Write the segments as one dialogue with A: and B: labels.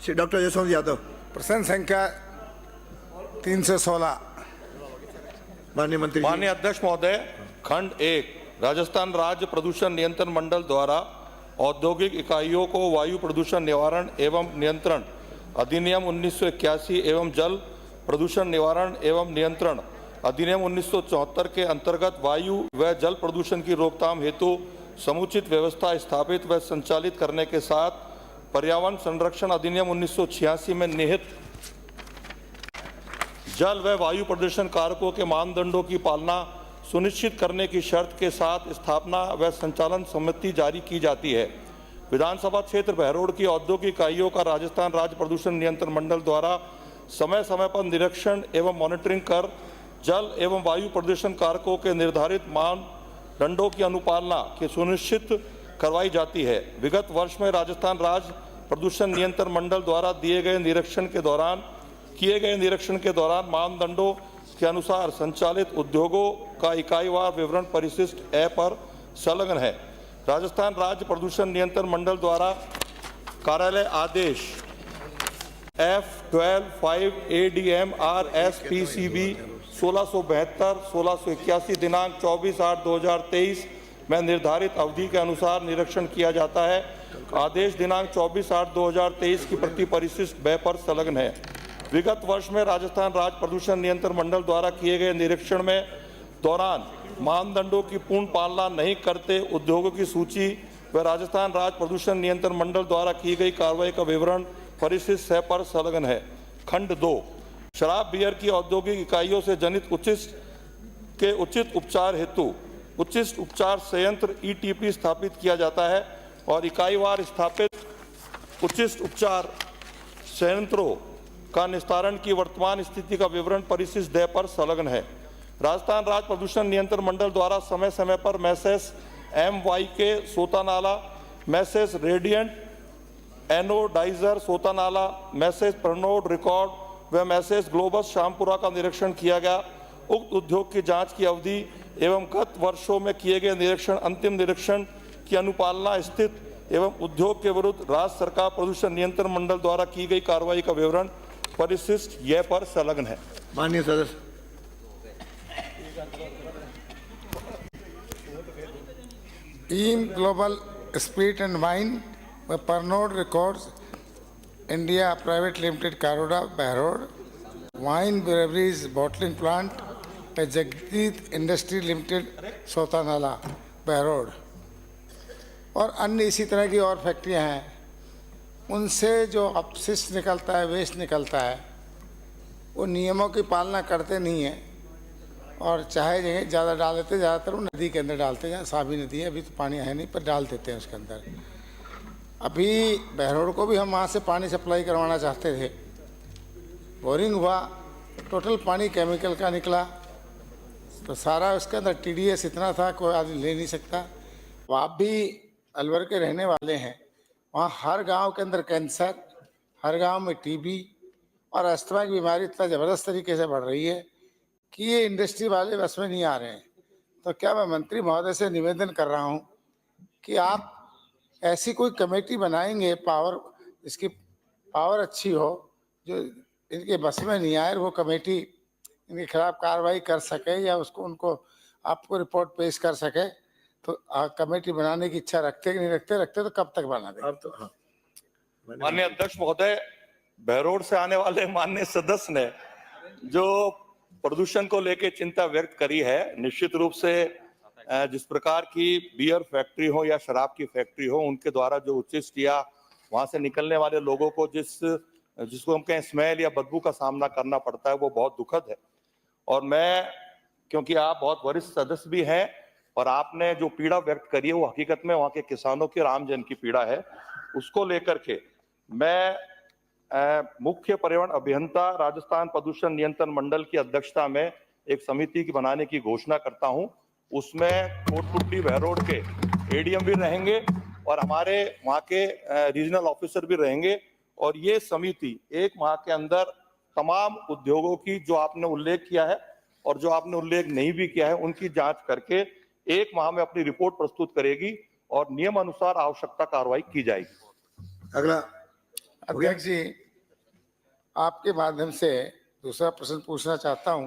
A: Shri doctor Yashwant Yadav.
B: प्रश्न संख्या 316।
A: माननीय मंत्री जी।
C: माननीय अध्यक्ष महोदय, खंड 1 राजस्थान राज्य प्रदूषण नियंत्रण मंडल द्वारा औद्योगिक इकाइयों को वायु प्रदूषण निवारण एवं नियंत्रण अधिनियम 1981 एवं जल प्रदूषण निवारण एवं नियंत्रण अधिनियम 1974 के अंतर्गत वायु व जल प्रदूषण की रोकथाम हेतु समुचित व्यवस्था स्थापित व संचालित करने के साथ पर्यावरण संरक्षण अधिनियम 1986 में निहित जल व वायु प्रदूषण कारकों के मानदंडों की पालना सुनिश्चित करने की शर्त के साथ स्थापना व संचालन समिति जारी की जाती है। विधानसभा क्षेत्र बहरोड की औद्योगिक इकाइयों का राजस्थान राज्य प्रदूषण नियंत्रण मंडल द्वारा समय समय पर निरीक्षण एवं मॉनिटरिंग कर जल एवं वायु प्रदूषण कारकों के निर्धारित मानदंडों की अनुपालना की सुनिश्चित करवाई जाती है। विगत वर्ष में राजस्थान राज्य प्रदूषण नियंत्रण मंडल द्वारा किए गए निरीक्षण के दौरान मानदंडों के अनुसार संचालित उद्योगों का इकाईवार विवरण परिशिष्ट ए पर संलग्न है। राजस्थान राज्य प्रदूषण नियंत्रण मंडल द्वारा कार्यालय आदेश F12/5 ADM RSPCB 1672-1681 दिनांक 24/8/2023 में निर्धारित अवधि के अनुसार निरीक्षण किया जाता है। आदेश दिनांक 24/8/2023 की प्रति परिशिष्ट ब पर संलग्न है। विगत वर्ष में राजस्थान राज्य प्रदूषण नियंत्रण मंडल द्वारा किए गए निरीक्षण में दौरान मानदंडों की पूर्ण पालना नहीं करते उद्योगों की सूची व राजस्थान राज्य प्रदूषण नियंत्रण मंडल द्वारा की गई कार्रवाई का विवरण परिशिष्ट 6 पर संलग्न है। खंड 2 शराब बियर की औद्योगिक इकाइयों से जनित उचित उपचार हेतु उचित उपचार संयंत्र ETP स्थापित किया जाता है और इकाईवार स्थापित उचित उपचार संयंत्रों का निस्तारण की वर्तमान स्थिति का विवरण परिशिष्ट ड पर संलग्न है। राजस्थान राज्य प्रदूषण नियंत्रण मंडल द्वारा समय समय पर message MYK Sotanala, message radiant anodiser Sotanala, message Pernod Ricard व मैसेज ग्लोबस शामपुरा का निरीक्षण किया गया। उक्त उद्योग की जांच की अवधि एवं गत वर्षों में किए गए निरीक्षण अंतिम निरीक्षण की अनुपालना स्थित एवं उद्योग के विरुद्ध राज्य सरकार प्रदूषण नियंत्रण मंडल द्वारा की गई कार्रवाई का विवरण परिशिष्ट ये पर संलग्न है।
A: माननीय सदस्य।
B: Team global spirit and wine व Pernod Ricard India private limited Karoda Behror, wine breweries bottling plant व जगदीत इंडस्ट्री लिमिटेड सोतानाला बहरोड और अन्य इसी तरह की और फैक्ट्रियां हैं, उनसे जो अपशिष्ट निकलता है, वेस्ट निकलता है, वो नियमों की पालना करते नहीं हैं और चाहे जगह ज़्यादा डाल देते, ज़्यादातर वो नदी के अंदर डालते हैं। जहाँ साबी नदी है, अभी तो पानी है नहीं, पर डाल देते हैं उसके अंदर। अभी बहरोड को भी हम वहाँ से पानी सप्लाई करवाना चाहते थे, बोरिंग हुआ, टोटल पानी केमिकल का निकला, तो सारा उसके अंदर TDS इतना था कोई आदमी ले नहीं सकता। वो आप भी अलवर के रहने वाले हैं, वहाँ हर गांव के अंदर कैंसर, हर गांव में TB और अस्थमा की बीमारी इतना ज़बरदस्त तरीके से बढ़ रही है कि ये इंडस्ट्री वाले बस में नहीं आ रहे हैं। तो क्या मैं मंत्री महोदय से निवेदन कर रहा हूँ कि आप ऐसी कोई कमेटी बनाएंगे जिसकी पावर अच्छी हो, जो इनके बस में नहीं आए, वो कमेटी इनके खिलाफ कार्रवाई कर सके या उनको आपको रिपोर्ट पेश कर सके। तो कमेटी बनाने की इच्छा रखते कि नहीं रखते तो कब तक बना दें?
A: अब तो हाँ।
C: माननीय अध्यक्ष महोदय, बहरोड से आने वाले माननीय सदस्य ने जो प्रदूषण को लेकर चिंता व्यक्त करी है, निश्चित रूप से जिस प्रकार की बियर फैक्ट्री हो या शराब की फैक्ट्री हो, उनके द्वारा जो उचित या वहां से निकलने वाले लोगों को जिसको हम कहें स्मेल या बदबू का सामना करना पड़ता है, वो बहुत दुखद है। और मैं, क्योंकि आप बहुत वरिष्ठ सदस्य भी हैं और आपने जो पीड़ा व्यक्त करी है वो हकीकत में वहां के किसानों की और आम जन की पीड़ा है, उसको लेकर के मैं मुख्य पर्यावरण अभियंता राजस्थान प्रदूषण नियंत्रण मंडल की अध्यक्षता में एक समिति की बनाने की घोषणा करता हूं। उसमें कोटपुतली बहरोड के ADM भी रहेंगे और हमारे वहां के रीजनल ऑफिसर भी रहेंगे और ये समिति एक माह के अंदर तमाम उद्योगों की जो आपने उल्लेख किया है और जो आपने उल्लेख नहीं भी किया है उनकी जांच करके एक माह में अपनी रिपोर्ट प्रस्तुत करेगी और नियम अनुसार आवश्यकता कार्रवाई की जाएगी।
A: अगला
B: अध्यक्ष जी, आपके माध्यम से दूसरा प्रश्न पूछना चाहता हूं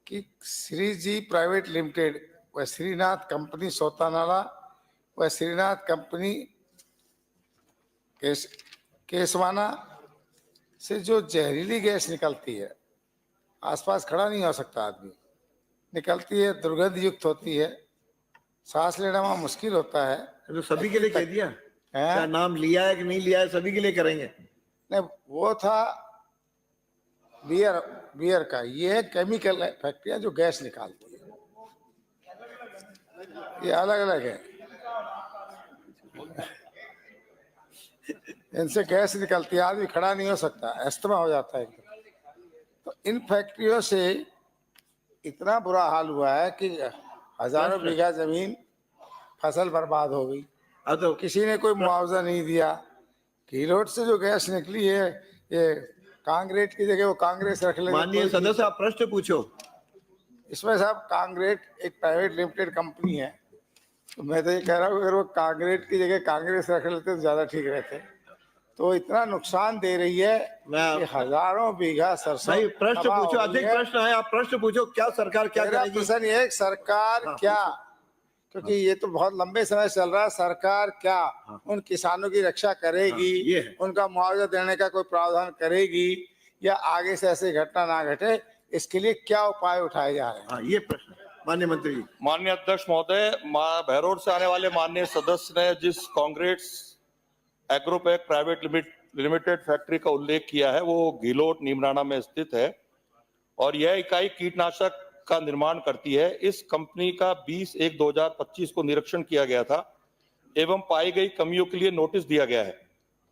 B: कि श्री जी प्राइवेट लिमिटेड व श्रीनाथ कंपनी सोतानाला व श्रीनाथ कंपनी केसवाना से जो जहरीली गैस निकलती है, आसपास खड़ा नहीं हो सकता आदमी, निकलती है, दुर्गंध युक्त होती है, सांस लेना वहाँ मुश्किल होता है।
A: तो सभी के लिए कह दिया,
B: हैं?
A: क्या नाम लिया है कि नहीं लिया है, सभी के लिए करेंगे।
B: नहीं, वो था बियर का, ये है केमिकल फैक्ट्रियां जो गैस निकालती है, ये अलग अलग है। इनसे गैस निकलती है, आदमी खड़ा नहीं हो सकता, अस्थमा हो जाता है एकदम। तो इन फैक्ट्रियों से इतना बुरा हाल हुआ है कि हजारों बीघा जमीन फसल बर्बाद हो गई।
A: अब तो
B: किसी ने कोई मुआवजा नहीं दिया। कीलोट से जो गैस निकली है, ये कांग्रेट की जगह वो कांग्रेस रख ले।
A: माननीय सदस्य आप प्रश्न पूछो।
B: इसमें साहब कांग्रेट एक प्राइवेट लिमिटेड कंपनी है, तो मैं तो ये कह रहा हूँ अगर वो कांग्रेट की जगह कांग्रेस रख लेते तो ज्यादा ठीक रहते। तो इतना नुकसान दे रही है कि हजारों बीघा सरसों।
A: भाई प्रश्न
B: तबाह
A: पूछो,
B: हो गई
A: अधिक
B: है।
A: प्रश्न है, आप प्रश्न पूछो, क्या सरकार क्या
B: मेरा
A: करेगी।
B: प्रश्न ये है कि सरकार क्या, क्योंकि ये तो बहुत लंबे समय से चल रहा है, सरकार क्या उन किसानों की रक्षा करेगी,
A: ये है।
B: उनका मुआवजा देने का कोई प्रावधान करेगी, या आगे से ऐसी घटना ना घटे इसके लिए क्या उपाय उठाए जा रहे हैं।
A: हाँ, ये प्रश्न माननीय मंत्री जी।
C: माननीय अध्यक्ष महोदय, बहरोड से आने वाले माननीय सदस्य ने जिस कांग्रेस एग्रोपैक प्राइवेट लिमिटेड फैक्ट्री का उल्लेख किया है वो घिलोट नीमराना में स्थित है और यह इकाई कीटनाशक का निर्माण करती है। इस कंपनी का 20/1/2025 को निरीक्षण किया गया था एवं पाई गई कमियों के लिए नोटिस दिया गया है।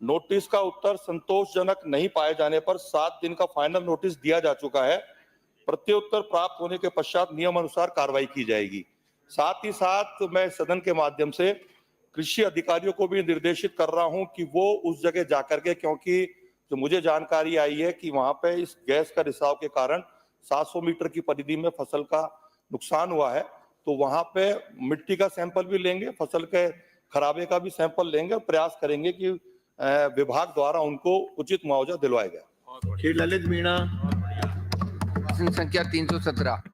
C: नोटिस का उत्तर संतोषजनक नहीं पाए जाने पर 7 दिन का फाइनल नोटिस दिया जा चुका है। प्रत्युत्तर प्राप्त होने के पश्चात नियम अनुसार कार्रवाई की जाएगी। साथ ही साथ मैं सदन के माध्यम से कृषि अधिकारियों को भी निर्देशित कर रहा हूं कि वो उस जगह जाकर के, क्योंकि जो मुझे जानकारी आई है कि वहां पे इस गैस का रिसाव के कारण 700 मीटर की परिधि में फसल का नुकसान हुआ है, तो वहां पे मिट्टी का सैंपल भी लेंगे, फसल के खराबे का भी सैंपल लेंगे और प्रयास करेंगे कि विभाग द्वारा उनको उचित मुआवजा दिलवाया जाए।
A: श्री ललित मीणा।
D: प्रश्न संख्या 317।